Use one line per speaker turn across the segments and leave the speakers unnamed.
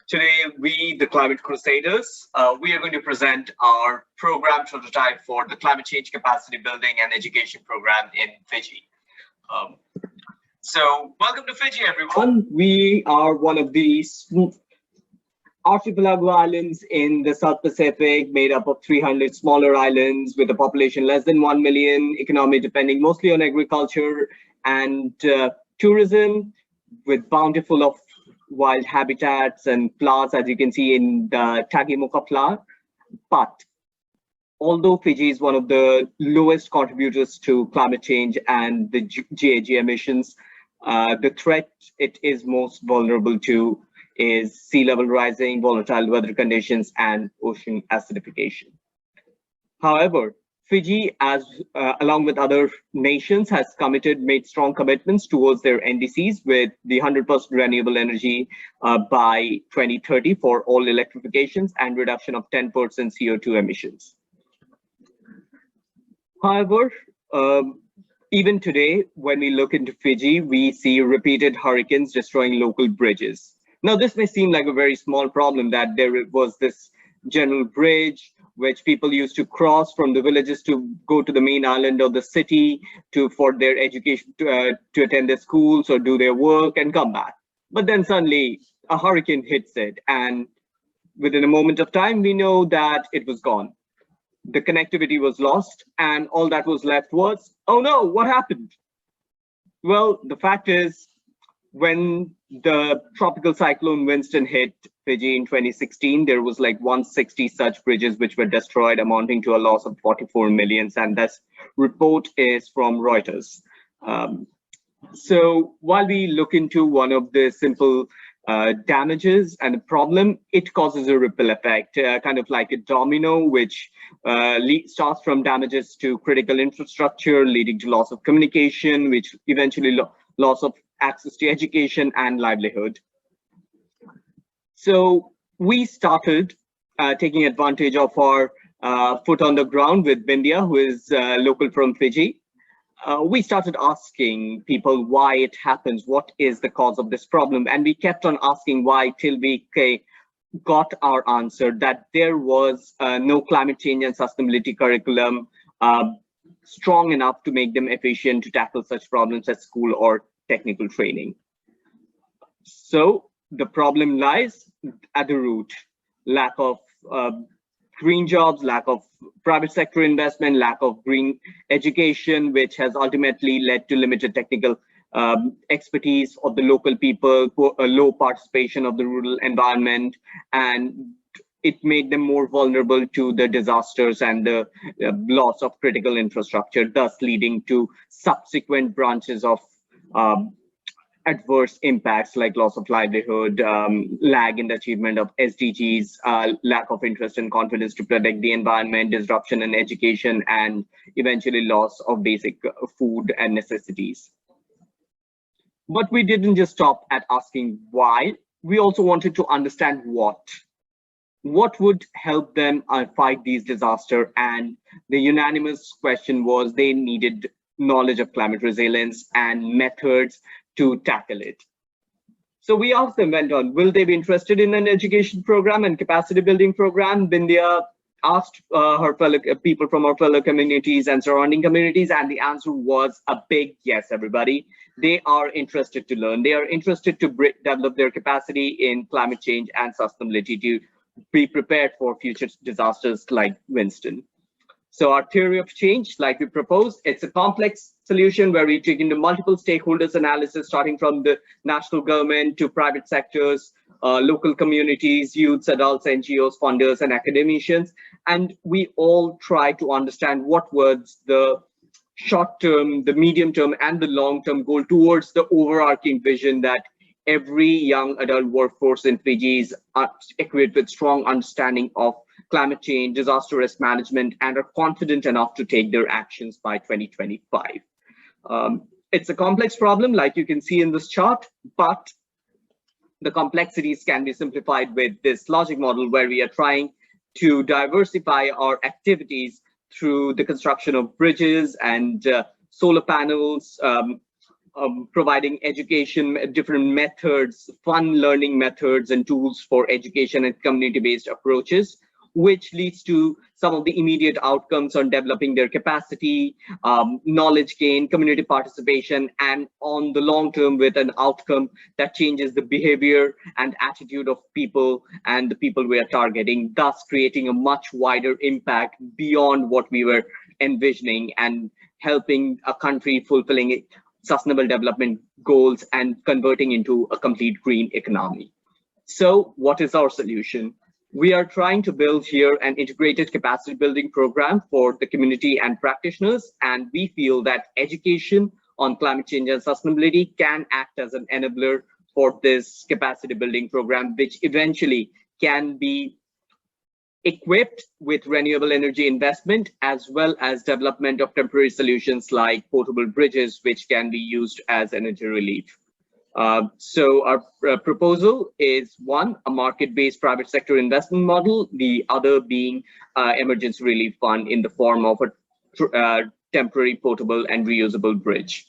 Today, we, the Climate Crusaders, we are going to present our program prototype for the Climate Change Capacity Building and Education Program in Fiji. So, welcome to Fiji, everyone. We are one of the archipelago islands in the South Pacific, made up of 300 smaller islands with a population less than 1 million, economy depending mostly on agriculture and tourism, with bountiful of wild habitats and flowers, as you can see in the Tagimuka flower. But although Fiji is one of the lowest contributors to climate change and the GHG emissions, the threat it is most vulnerable to is sea level rising, volatile weather conditions, and ocean acidification. However, Fiji, along with other nations, has made strong commitments towards their NDCs with the 100% renewable energy by 2030 for all electrifications and reduction of 10% CO2 emissions. However, even today, when we look into Fiji, we see repeated hurricanes destroying local bridges. Now, this may seem like a very small problem, that there was this general bridge which people used to cross from the villages to go to the main island of the city for their education, to attend their schools or do their work and come back. But then suddenly a hurricane hits it, and within a moment of time, we know that it was gone. The connectivity was lost, and all that was left was, oh no, what happened? Well, the fact is, when the tropical cyclone Winston hit Fiji in 2016, there was like 160 such bridges which were destroyed, amounting to a loss of 44 million. And this report is from Reuters. So while we look into one of the simple damages and the problem, it causes a ripple effect, kind of like a domino, which starts from damages to critical infrastructure, leading to loss of communication, which eventually loss of access to education and livelihood. So we started taking advantage of our foot on the ground with Bindiya, who is local from Fiji. We started asking people why it happens, what is the cause of this problem, and we kept on asking why till we got our answer that there was no climate change and sustainability curriculum strong enough to make them efficient to tackle such problems at school or technical training. So the problem lies at the root: lack of green jobs, lack of private sector investment, lack of green education, which has ultimately led to limited technical expertise of the local people, low participation of the rural environment, and it made them more vulnerable to the disasters and the loss of critical infrastructure, thus leading to subsequent branches of adverse impacts like loss of livelihood, lag in the achievement of SDGs, lack of interest and confidence to protect the environment, disruption in education, and eventually loss of basic food and necessities. But we didn't just stop at asking why. We also wanted to understand what would help them fight these disasters. And the unanimous question was they needed knowledge of climate resilience and methods to tackle it. So we asked them, went on, will they be interested in an education program and capacity building program? Bindiya asked her fellow people from our fellow communities and surrounding communities, and the answer was a big yes, everybody. They are interested to learn. They are interested to develop their capacity in climate change and sustainability to be prepared for future disasters like Winston. So our theory of change, like we proposed, it's a complex solution where we take into multiple stakeholders analysis, starting from the national government to private sectors, local communities, youths, adults, NGOs, funders, and academicians. And we all try to understand what was the short-term, the medium-term, and the long-term goal towards the overarching vision that every young adult workforce in Fiji is equipped with strong understanding of climate change, disaster risk management, and are confident enough to take their actions by 2025. It's a complex problem, like you can see in this chart, but the complexities can be simplified with this logic model where we are trying to diversify our activities through the construction of bridges and solar panels, providing education, different methods, fun learning methods and tools for education and community-based approaches, which leads to some of the immediate outcomes on developing their capacity, knowledge gain, community participation, and on the long term with an outcome that changes the behavior and attitude of people and the people we are targeting, thus creating a much wider impact beyond what we were envisioning and helping a country fulfilling sustainable development goals and converting into a complete green economy. So what is our solution? We are trying to build here an integrated capacity building program for the community and practitioners, and we feel that education on climate change and sustainability can act as an enabler for this capacity building program, which eventually can be equipped with renewable energy investment as well as development of temporary solutions like portable bridges, which can be used as energy relief. So our proposal is one, a market-based private sector investment model, the other being emergency relief fund in the form of a temporary portable and reusable bridge.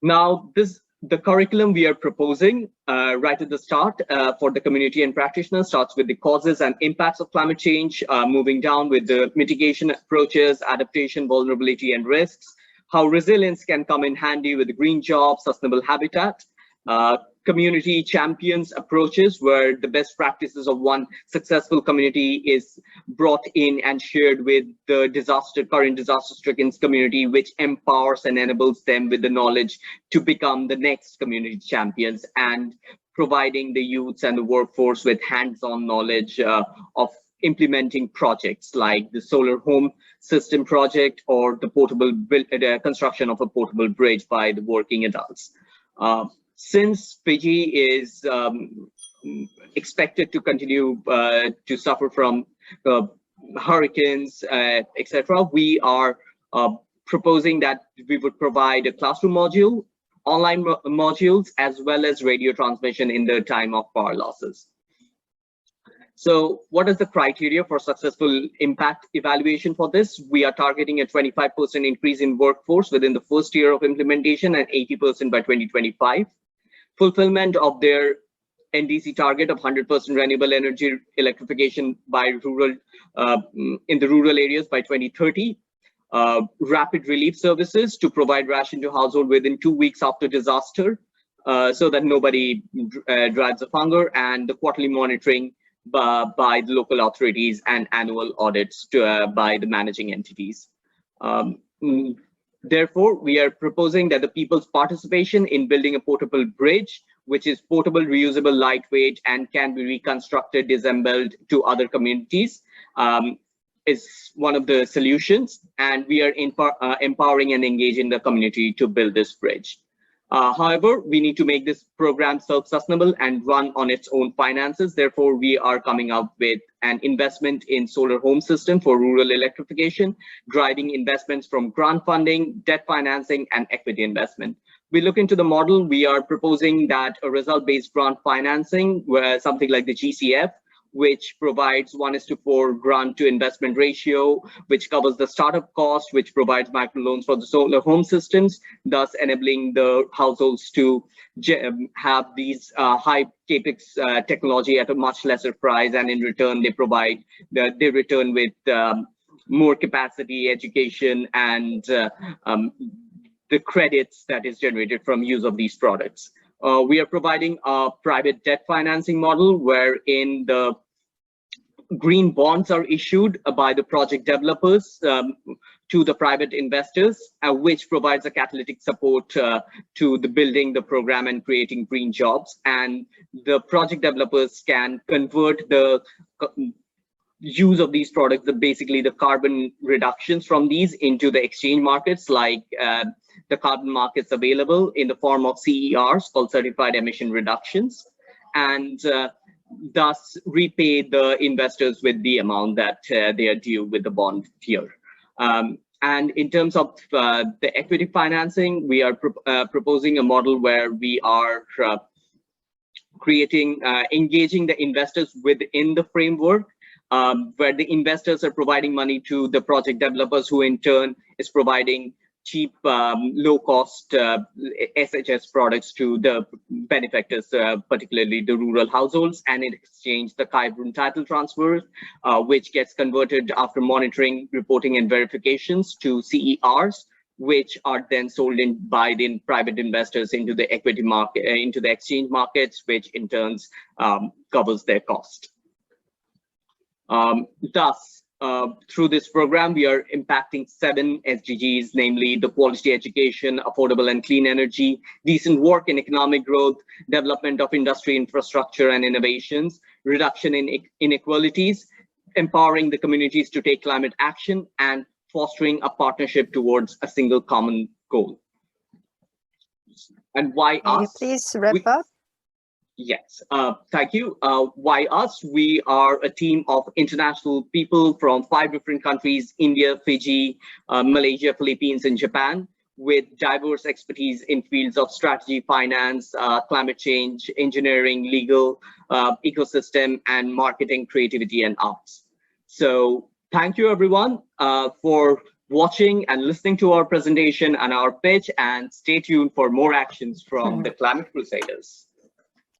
Now, the curriculum we are proposing right at the start for the community and practitioners starts with the causes and impacts of climate change, moving down with the mitigation approaches, adaptation, vulnerability, and risks, how resilience can come in handy with the green jobs, sustainable habitat, community champions approaches where the best practices of one successful community is brought in and shared with the current disaster-stricken community, which empowers and enables them with the knowledge to become the next community champions, and providing the youths and the workforce with hands-on knowledge of implementing projects like the solar home system project or the construction of a portable bridge by the working adults. Since Fiji is expected to continue to suffer from hurricanes, etc., we are proposing that we would provide a classroom module, online modules, as well as radio transmission in the time of power losses. So what is the criteria for successful impact evaluation for this? We are targeting a 25% increase in workforce within the first year of implementation and 80% by 2025. Fulfillment of their NDC target of 100% renewable energy electrification by in the rural areas by 2030. Rapid relief services to provide ration to household within 2 weeks after disaster, so that nobody drives of hunger, and the quarterly monitoring by the local authorities and annual audits by the managing entities. Therefore, we are proposing that the people's participation in building a portable bridge, which is portable, reusable, lightweight, and can be reconstructed, disassembled to other communities, is one of the solutions. And we are empowering and engaging the community to build this bridge. However, we need to make this program self-sustainable and run on its own finances. Therefore, we are coming up with an investment in solar home system for rural electrification, driving investments from grant funding, debt financing, and equity investment. We look into the model. We are proposing that a result-based grant financing, where something like the GCF, which provides 1:4 grant to investment ratio, which covers the startup cost, which provides microloans for the solar home systems, thus enabling the households to have these high capex technology at a much lesser price, and in return they return with more capacity, education, and the credits that is generated from use of these products. We are providing a private debt financing model wherein the green bonds are issued by the project developers to the private investors, which provides a catalytic support to the building the program and creating green jobs. And the project developers can convert the use of these products, basically the carbon reductions from these, into the exchange markets, like the carbon markets available in the form of CERs, called certified emission reductions, and thus repay the investors with the amount that they are due with the bond here. And in terms of the equity financing, we are proposing a model where we are engaging the investors within the framework, where the investors are providing money to the project developers, who in turn is providing cheap, low-cost SHS products to the benefactors, particularly the rural households, and in exchange, the Kaibrun title transfers, which gets converted after monitoring, reporting, and verifications to CERs, which are then sold by the private investors into the equity market, into the exchange markets, which in turn covers their cost. Thus, through this program, we are impacting 7 SDGs, namely the quality education, affordable and clean energy, decent work and economic growth, development of industry infrastructure and innovations, reduction in inequalities, empowering the communities to take climate action, and fostering a partnership towards a single common goal. And why
Can you
us?
please wrap up?
Yes, thank you. Why us? We are a team of international people from 5 different countries: India, Fiji, Malaysia, Philippines, and Japan, with diverse expertise in fields of strategy, finance, climate change, engineering, legal, ecosystem, and marketing, creativity, and arts. So thank you, everyone, for watching and listening to our presentation and our pitch, and stay tuned for more actions from the Climate Crusaders.